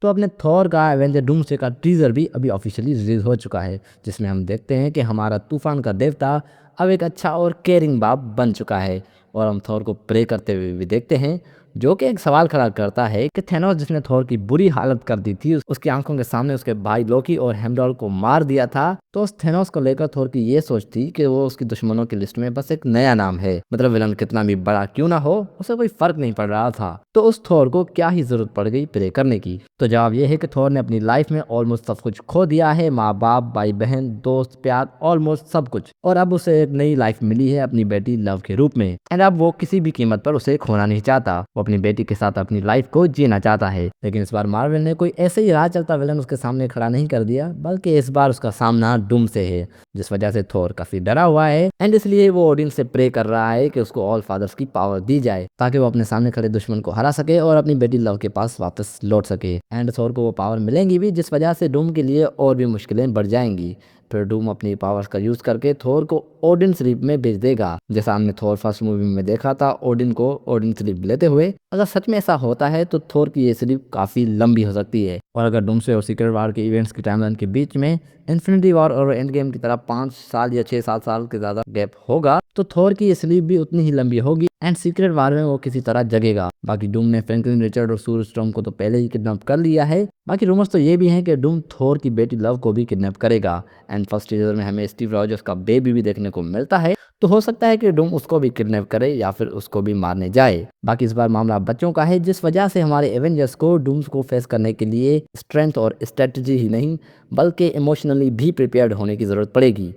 तो अपने थॉर का एवेंजर डूम्सडे का टीजर भी अभी ऑफिशियली रिलीज हो चुका है, जिसमें हम देखते हैं कि हमारा तूफान का देवता अब एक अच्छा और केयरिंग बाप बन चुका है। और हम थॉर को प्रे करते हुए भी देखते हैं, जो कि एक सवाल खड़ा करता है कि थेनोस जिसने थॉर की बुरी हालत कर दी थी, उसकी आंखों के सामने उसके भाई लोकी और हेमडॉल को मार दिया था, तो उस थेनोस को लेकर थॉर की ये सोच थी कि वो उसकी दुश्मनों की लिस्ट में बस एक नया नाम है। मतलब विलन कितना भी बड़ा क्यों ना हो, उसे कोई फर्क नहीं पड़ रहा था। तो उस थॉर को क्या ही जरूरत पड़ गई प्रे करने की। तो जवाब ये है कि थॉर ने अपनी लाइफ में ऑलमोस्ट सब कुछ खो दिया है, माँ बाप, भाई बहन, दोस्त, प्यार, ऑलमोस्ट सब कुछ। और अब उसे एक नई लाइफ मिली है अपनी बेटी लव के रूप में। एंड अब वो किसी भी कीमत पर उसे खोना नहीं चाहता। वो अपनी बेटी के साथ अपनी लाइफ को जीना चाहता है। लेकिन इस बार मार्वल ने कोई ऐसे ही राह चलता विलन उसके सामने खड़ा नहीं कर दिया, बल्कि इस बार उसका सामना डूम से है, जिस वजह से थॉर काफी डरा हुआ है। एंड इसलिए वो ओडिन से प्रे कर रहा है कि उसको ऑल फादर्स की पावर दी जाए, ताकि वो अपने सामने खड़े दुश्मन को हरा सके और अपनी बेटी लव के पास वापस लौट सके। एंड थॉर को वो पावर मिलेंगी भी, जिस वजह से डूम के लिए और भी मुश्किलें बढ़ जाएंगी। फिर डूम अपनी पावर्स का यूज करके थोर को ओडिन स्लीप में भेज देगा, जैसा हमने थोर फर्स्ट मूवी में देखा था ओडिन को ओडिन स्लीप लेते हुए। अगर सच में ऐसा होता है तो थोर की ये स्लीप काफी लंबी हो सकती है। और अगर डूम से और सीक्रेट वार के इवेंट्स की टाइमलाइन के बीच में इन्फिनिटी वॉर और एंड गेम की तरह 5 साल या 6-7 साल के ज्यादा गैप होगा, तो थोर की ये स्लीप भी उतनी ही लंबी होगी एंड सीक्रेट वार में वो किसी तरह जगेगा। बाकी डूम ने फ्रैंकलिन रिचर्ड और सूर स्टॉर्म को तो पहले ही किडनैप कर लिया है। बाकी रूमर्स तो ये भी हैं कि डूम थोर की बेटी लव को भी किडनैप करेगा। एंड फर्स्ट टीजर में हमें स्टीव रॉजर्स का बेबी भी देखने को मिलता है, तो हो सकता है कि डूम उसको भी किडनैप करे या फिर उसको भी मारने जाए। बाकी इस बार मामला बच्चों का है, जिस वजह से हमारे एवेंजर्स को डूम्स को फेस करने के लिए स्ट्रेंथ और स्ट्रेटजी ही नहीं, बल्कि इमोशनली भी प्रिपेयर्ड होने की ज़रूरत पड़ेगी।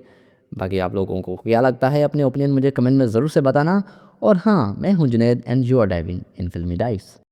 बाकी आप लोगों को क्या लगता है, अपने ओपिनियन मुझे कमेंट में ज़रूर से बताना। और हाँ, मैं हूँ Junaid and you are diving in Filmi dives.